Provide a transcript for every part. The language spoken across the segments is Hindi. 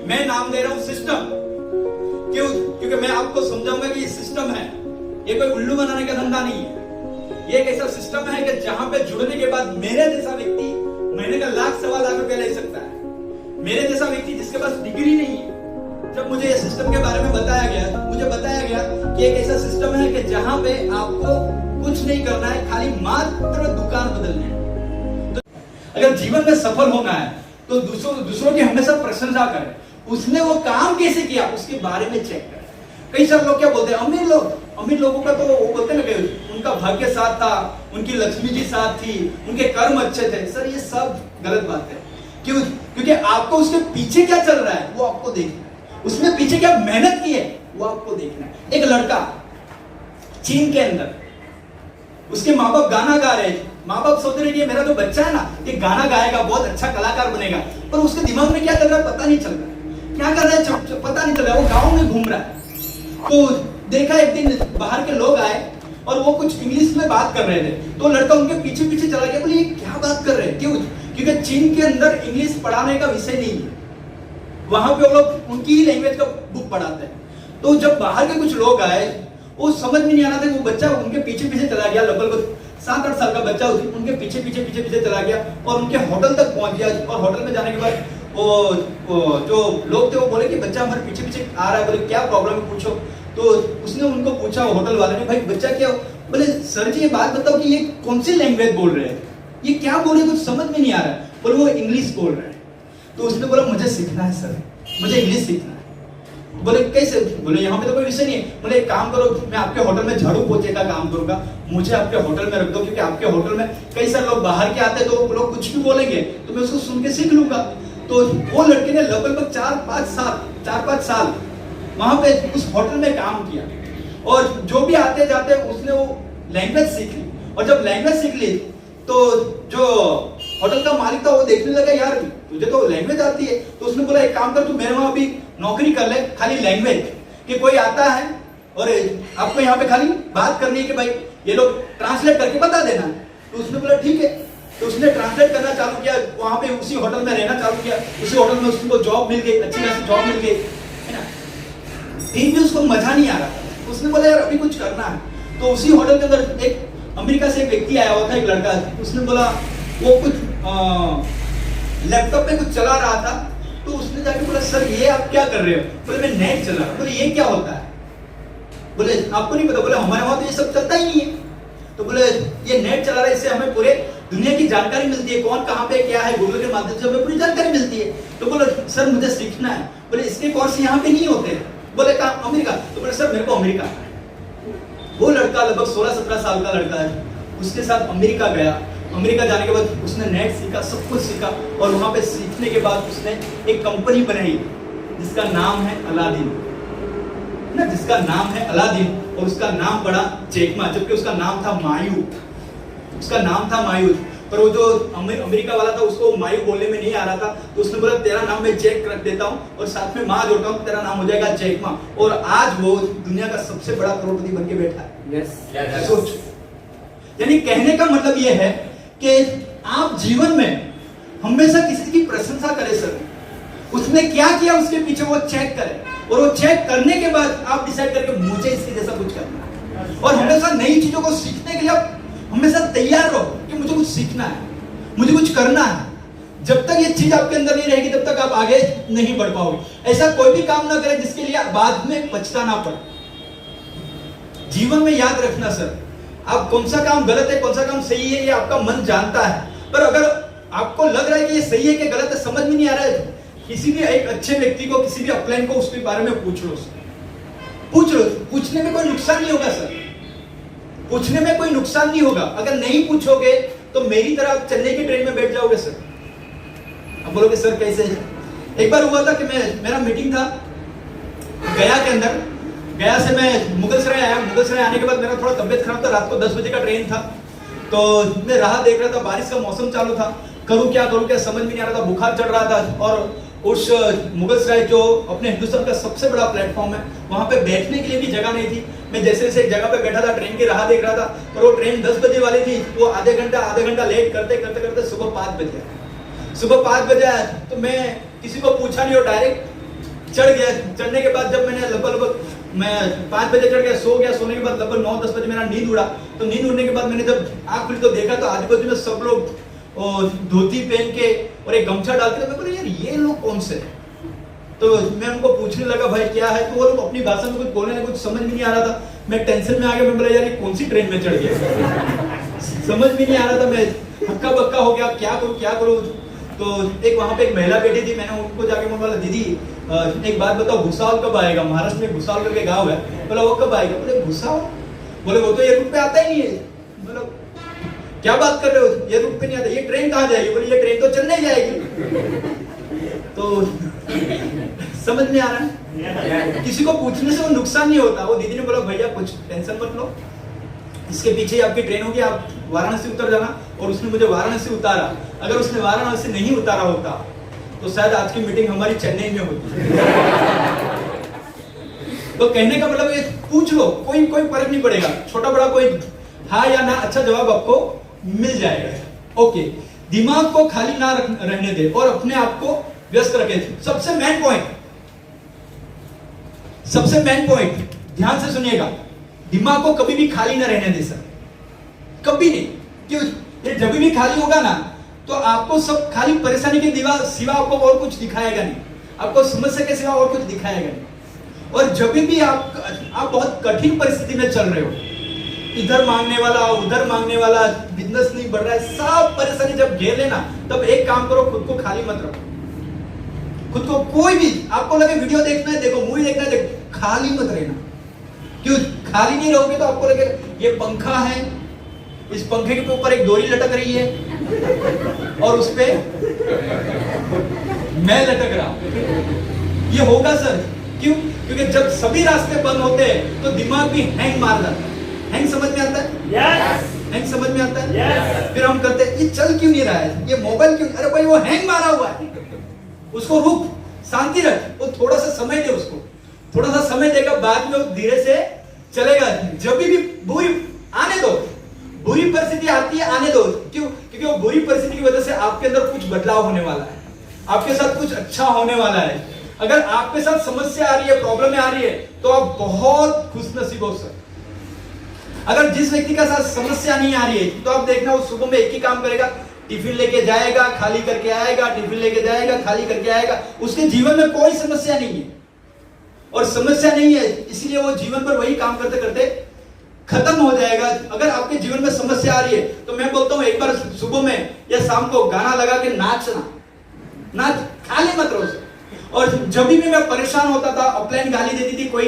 मैं नाम दे रहा हूं सिस्टम। क्यों? क्योंकि मैं आपको समझाऊंगा कि ये सिस्टम है, ये कोई उल्लू बनाने का धंधा नहीं है। ये एक ऐसा सिस्टम है कि जहां पे जुड़ने के बाद मेरे जैसा व्यक्ति महीने का लाख सवा लाख रुपया ले सकता है। मेरे जैसा व्यक्ति जिसके पास डिग्री नहीं है, जब मुझे इस सिस्टम के बारे में बताया गया, मुझे बताया गया कि एक ऐसा सिस्टम है कि जहां पे आपको कुछ नहीं करना है, खाली मात्र दुकान बदलनी है। तो अगर जीवन में सफल होना है तो दूसरों की हमेशा प्रशंसा करें। उसने वो काम कैसे किया उसके बारे में चेक करें। कई सारे लोग क्या बोलते हैं, अमीर लोगों का तो वो बोलते हैं कि उनका भाग्य साथ था, उनकी लक्ष्मी जी साथ थी, उनके कर्म अच्छे थे। सर ये सब गलत बात है। क्यों? क्योंकि आपको उसके पीछे क्या चल रहा है वो आपको देखना है, उसने पीछे क्या मेहनत की है वो आपको देखना है। एक लड़का चीन के अंदर, उसके माँ बाप गाना गा रहे हैं, माँ बाप सोच रहे कि मेरा जो बच्चा है ना ये गाना गाएगा, बहुत अच्छा कलाकार बनेगा, पर उसके दिमाग में क्या चल रहा है पता नहीं चल रहा है। क्या कर रहा है पता नहीं चल रहा है। वो गाँव में घूम रहा है तो देखा एक दिन बाहर के लोग आए और वो कुछ इंग्लिश में बात कर रहे थे, तो लड़का उनके पीछे पीछे चला गया। बोले ये क्या बात कर रहे हैं? क्यों? क्योंकि चीन के अंदर इंग्लिश पढ़ाने का विषय नहीं है, वहां पे वो लोग उनकी ही लैंग्वेज का बुक पढ़ाते हैं। तो जब बाहर के कुछ लोग आए, वो समझ में नहीं आ रहा था, वो बच्चा उनके पीछे पीछे चला गया। लगभग 7-8 साल का बच्चा उनके पीछे पीछे चला गया और उनके होटल तक पहुंच गया। और होटल में जाने के बाद वो जो लोग थे वो बोले कि बच्चा हमारे पीछे पीछे आ रहा है। बोले क्या प्रॉब्लम है पूछो। तो उसने उनको पूछा होटल वाले ने, भाई बच्चा क्या? बोले सर जी ये बात बताओ कि ये कौन सी लैंग्वेज बोल रहे हैं, ये क्या बोल रहे हैं, कुछ समझ में नहीं आ रहा है। बोले वो इंग्लिश बोल रहे हैं। तो उसने बोला मुझे सीखना है सर, मुझे इंग्लिश सीखना है। बोले कैसे? बोले यहाँ पे तो कोई विषय नहीं है। बोले एक काम करो, मैं आपके होटल में झाड़ू पोछे का काम करूंगा, मुझे आपके होटल में रख दो, क्योंकि आपके होटल में कई सारे लोग बाहर के आते हैं तो वो लोग कुछ भी बोलेंगे तो मैं उसको सुन के सीख लूंगा। तो वो लड़के ने लगभग 4-5 साल वहां पे उस होटल में काम किया और जो भी आते जाते उसने वो लैंग्वेज सीख ली। और जब लैंग्वेज सीख ली तो जो होटल का मालिक था वो देखने लगा, यार तुझे तो लैंग्वेज आती है। तो उसने बोला एक काम कर, तू मेरे वहां भी नौकरी कर ले, खाली लैंग्वेज कि कोई आता है और आपको यहाँ पे खाली बात करनी है कि भाई ये लोग ट्रांसलेट करके बता देना। तो उसने बोला ठीक है। तो उसने ट्रांसलेट करना चालू किया, वहां पे उसी होटल में रहना चालू किया। उसी होटल में उसको जॉब मिल गई, अच्छी खासी जॉब मिल गई है ना। फिर भी उसको मजा नहीं आ रहा था। उसने बोला यार अभी कुछ करना है। तो उसी होटल के अंदर एक अमेरिका से एक व्यक्ति आया हुआ था, एक लड़का। उसने बोला वो कुछ लैपटॉप पे कुछ चला रहा था। तो उसने जाके बोला सर ये आप क्या कर रहे हो? बोले मैं नेट चला रहा हूं। बोले ये क्या होता है? बोले आपको नहीं पता? बोले हमारे वहां तो ये सब चलता ही नहीं है। तो बोले ये नेट चला रहा है, इससे हमें पूरे दुनिया की जानकारी मिलती है, कौन कहां पे क्या है, गूगल के माध्यम से हमें पूरी जानकारी मिलती है। तो बोले सर मुझे सीखना है। बोले इसके कोर्स यहाँ पे नहीं होते। बोले कहाँ? अमेरिका। तो बोले सर मेरे को अमेरिका। वो लड़का लगभग 16-17 साल का लड़का है, उसके साथ अमेरिका गया। अमेरिका जाने के बाद उसने नेट सीखा, सब कुछ सीखा और वहां पे सीखने के बाद उसने एक कंपनी बनाई जिसका नाम है अलादीन ना, जिसका नाम है अलादीन। और उसका नाम पड़ा जैक मा, जबकि उसका नाम था मायूद। उसका नाम था मायूद, पर वो जो अमेरिका वाला था उसको मायू बोलने में नहीं आ रहा था। तो उसने बोला तेरा नाम मैं जैक रख देता हूँ और साथ में माँ जोड़ता हूँ, तेरा नाम हो जाएगा जैक मा। और आज वो दुनिया का सबसे बड़ा करोड़पति बन के बैठा है। yes. सोच, यानी कहने का मतलब ये है कि आप जीवन में हमेशा किसी की प्रशंसा करें सर, उसने क्या किया उसके पीछे वो चेक करें और वो चेक करने के बाद आप डिसाइड करके मुझे इसके जैसा कुछ करना है। और हमेशा नई चीजों को सीखने के लिए आप हमेशा तैयार रहो कि मुझे कुछ सीखना है, मुझे कुछ करना है। जब तक ये चीज आपके अंदर नहीं रहेगी तब तक आप आगे नहीं बढ़ पाओगे। ऐसा कोई भी काम ना करें जिसके लिए बाद में पछताना पड़े। जीवन में याद रखना सर, आप कौन सा काम गलत है कौन सा काम सही है ये आपका मन जानता है, पर अगर आपको लग रहा है कि ये सही है कि गलत है समझ में नहीं आ रहा है, किसी भी एक अच्छे व्यक्ति को, किसी भी अपलाइन को उसके बारे में पूछ लो। पूछने में कोई नुकसान नहीं होगा सर, पूछने में कोई नुकसान नहीं होगा। अगर नहीं पूछोगे तो मेरी तरह आप चेन्नई की ट्रेन में बैठ जाओगे सर। अब बोलोगे सर कैसे है? एक बार हुआ था कि मेरा मीटिंग था गया के अंदर। गया से मैं मुगलसराय आया। मुगलसराय आने के बाद मेरा थोड़ा तबियत खराब था, रात को 10 बजे का ट्रेन था। तो मैं राह देख रहा था, बारिश का मौसम चालू था, करूं क्या समझ में नहीं आ रहा था, बुखार चढ़ रहा था। और उस मुगलसराय जो अपने हिंदुस्तान का सबसे बड़ा प्लेटफॉर्म है, वहां पे बैठने के लिए भी जगह नहीं थी। मैं जैसे जैसे एक जगह पे बैठा था, ट्रेन की राह देख रहा था, पर वो ट्रेन 10 बजे वाली थी। वो आधे घंटा लेट करते करते सुबह 5 बजे आया। तो मैं किसी को पूछा नहीं और डायरेक्ट चढ़ गया। चढ़ने के बाद जब मैंने लगभग मैं 5 बजे चढ़ गया, सो गया। सोने के बाद लगभग 9-10 बजे मेरा नींद उड़ा। तो नींद उड़ने के बाद मैंने जब आँख खुली तो देखा तो आजू बाजू में सब लोग धोती पहन के और एक गमछा डाल के। मैं बोला यार ये लोग कौन से हैं? तो मैं उनको पूछने लगा भाई क्या है? तो वो लोग अपनी भाषा में कुछ बोलने लगे, कुछ समझ में नहीं आ रहा था। मैं टेंशन में आ गया। मैं बोला यार ये कौन सी ट्रेन में चढ़ गया? समझ में नहीं आ रहा था। मैं हक्का बक्का हो गया, क्या करूं। तो एक वहां पे एक महिला बैठी थी। मैंने उनको जाके बोला दीदी एक बात बताओ, भुसावल कब आएगा? महाराष्ट्र में भुसावल करके गाँव है। बोला वो कब आएगा? बोले भुसावल? बोले वो तो ये रूट पे आता ही नहीं है। बोला क्या बात कर रहे हो, ये रूट पे नहीं आता, ये ट्रेन कहाँ जाएगी? बोले ये ट्रेन तो चेन्नई जाएगी। तो समझ में आ रहा है? किसी को पूछने से वो नुकसान नहीं होता। वो दीदी ने बोला भैया कुछ टेंशन मत लो, इसके पीछे आपकी ट्रेन होगी, आप वाराणसी उतर जाना। और उसने मुझे वाराणसी उतारा। अगर उसने वाराणसी नहीं उतारा होता तो शायद आज की मीटिंग हमारी चेन्नई में होती। तो कहने का मतलब ये पूछ लो, कोई फर्क नहीं पड़ेगा, छोटा बड़ा कोई हाँ या ना अच्छा जवाब आपको मिल जाएगा। ओके, दिमाग को खाली ना रहने दे और अपने आप को व्यस्त रखे। सबसे मेन पॉइंट ध्यान से सुनिएगा, दिमाग को कभी भी खाली ना रहने दे सर, कभी नहीं। क्यों? ये जब भी खाली होगा ना तो आपको सब खाली परेशानी के सिवा आपको और कुछ दिखाएगा नहीं, आपको समस्या के सिवा और कुछ दिखाएगा नहीं। और जब भी आप बहुत कठिन परिस्थिति में चल रहे हो, इधर मांगने वाला उधर मांगने वाला, बिजनेस नहीं बढ़ रहा है, सब परेशानी जब घेर लेना, तब एक काम करो, खुद को खाली मत रखो। खुद को कोई भी आपको लगे वीडियो देखना है देखो, मूवी देखना है देखो, खाली मत रहना। क्यों? खाली नहीं रहोगे तो आपको लगे ये पंखा है, इस पंखे के ऊपर एक डोरी लटक रही है और उस पे मैं लटक रहा हूं। ये होगा सर। क्यों? क्योंकि जब सभी रास्ते बंद होते हैं तो दिमाग भी हैंग मार जाता है। हैंग समझ में आता है? Yes. हैंग समझ में आता है? Yes. फिर हम करते हैं ये चल क्यों नहीं रहा है, ये मोबाइल क्यों? अरे भाई वो हैंग मारा हुआ है, उसको रुक, शांति रख, वो थोड़ा सा समय दे उसको, थोड़ा सा समय देगा, बाद में वो धीरे से चलेगा। जब भी बुरी आने दो, बुरी परिस्थिति आती है आने दो। क्यों? क्योंकि वो बुरी परिस्थिति की वजह से आपके अंदर कुछ बदलाव होने वाला है, आपके साथ कुछ अच्छा होने वाला है। अगर आपके साथ समस्या आ रही है, प्रॉब्लम आ रही है, तो आप बहुत खुशनसीब हो सर। अगर जिस व्यक्ति का साथ समस्या नहीं आ रही है तो आप देखना वो सुबह में एक ही काम करेगा, टिफिन लेके जाएगा, खाली करके आएगा, टिफिन लेके जाएगा, खाली करके आएगा। उसके जीवन में कोई समस्या नहीं है, और समस्या नहीं है इसलिए वो जीवन पर वही काम करते करते खत्म हो जाएगा। अगर आपके जीवन में समस्या आ रही है तो मैं बोलता हूं एक बार सुबह में या शाम को गाना लगा के नाच, खाली मत रहो। और जब भी मैं परेशान होता था, अपलाइन गाली देती थी, कोई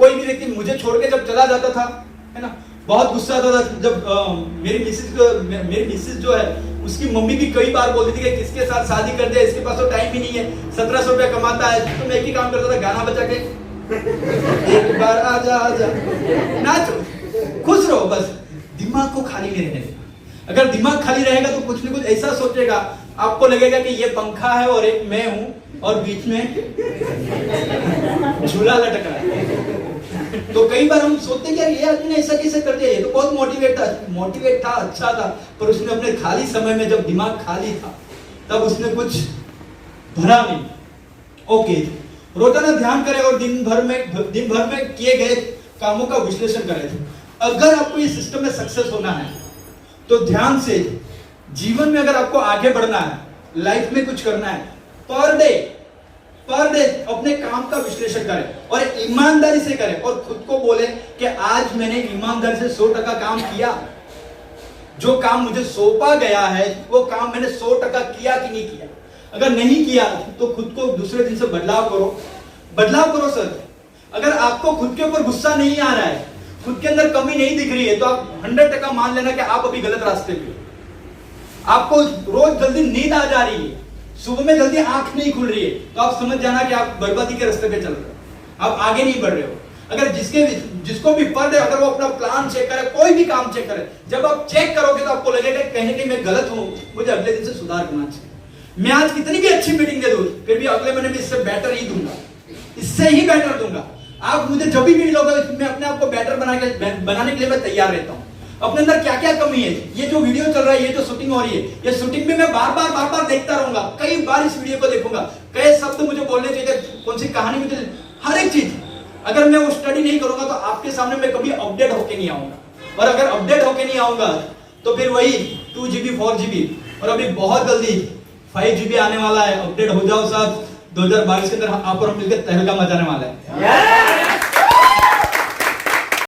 भी व्यक्ति मुझे छोड़ के जब चला जाता था, है ना, बहुत गुस्सा आता था। जब मेरी मिसेज जो है उसकी मम्मी भी कई बार बोलती थी कि किसके साथ शादी कर दिया, इसके पास तो टाइम ही नहीं है, 1700 रुपया कमाता है। तो मैं एक ही काम करता था, गाना बजा के एक बार आजा नाचो, खुश रहो, बस दिमाग को खाली नहीं रहने देना। अगर दिमाग खाली रहेगा तो कुछ न कुछ ऐसा सोचेगा, आपको लगेगा कि ये पंखा है और एक मैं हूं और बीच में झूला लटक रहा है। तो कई बार हम सोचते हैं कि ये आदमी ने ऐसा कैसे कर दिया, ये तो बहुत मोटिवेट था, अच्छा था, पर उसने अपने खाली समय में जब दिमाग खाली था तब उसने कुछ भरा नहीं। ओके, रोजाना ध्यान करें और दिन भर में किए गए कामों का विश्लेषण करें। अगर आपको इस सिस्टम में सक्सेस होना है तो ध्यान से, जीवन में अगर आपको आगे बढ़ना है, लाइफ में कुछ करना है, पर डे अपने काम का विश्लेषण करें और ईमानदारी से करें और खुद को बोले कि आज मैंने ईमानदारी से 100% काम किया। जो काम मुझे सौंपा गया है वो काम मैंने 100% किया कि नहीं किया। अगर नहीं किया तो खुद को दूसरे दिन से बदलाव करो सर। अगर आपको खुद के ऊपर गुस्सा नहीं आ रहा है, खुद के अंदर कमी नहीं दिख रही है, तो आप 100% मान लेना कि आप अभी गलत रास्ते पे हो। आपको रोज जल्दी नींद आ जा रही है, सुबह में जल्दी आंख नहीं खुल रही है, तो आप समझ जाना कि आप बर्बादी के रास्ते पे चल रहे हो, आप आगे नहीं बढ़ रहे हो। अगर जिसको भी पढ़ रहे हो, अगर वो अपना प्लान चेक करे, कोई भी काम चेक करे, जब आप चेक करोगे तो आपको लगेगा कहीं ना कहीं मैं गलत हूं, मुझे अगले दिन से सुधार करना चाहिए। मैं आज कितनी भी अच्छी मीटिंग दे दूं, फिर भी अगले महीने में इससे बेटर ही दूंगा, इससे ही बेटर दूंगा। आप मुझे जब भी मिलोगे, मैं अपने आप को बेटर बनाने के लिए मैं तैयार रहता हूं। अपने अंदर क्या क्या कमी है, ये जो वीडियो चल रहा है, ये जो शूटिंग हो रही है, ये शूटिंग भी मैं बार बार देखता रहूंगा, कई बार इस वीडियो को देखूंगा। कई शब्द मुझे बोलने चाहिए, कौन सी कहानी मुझे, हर एक चीज अगर मैं वो स्टडी नहीं करूंगा तो आपके सामने मैं कभी अपडेट होके नहीं आऊंगा, और अगर अपडेट होके नहीं आऊंगा तो फिर वही 2 GB 4 GB, और अभी बहुत जल्दी 5 GB आने वाला है। अपडेट हो जाओ साहब, 2022 के अंदर आप और हम मिलकर तहलका मचाने वाला है।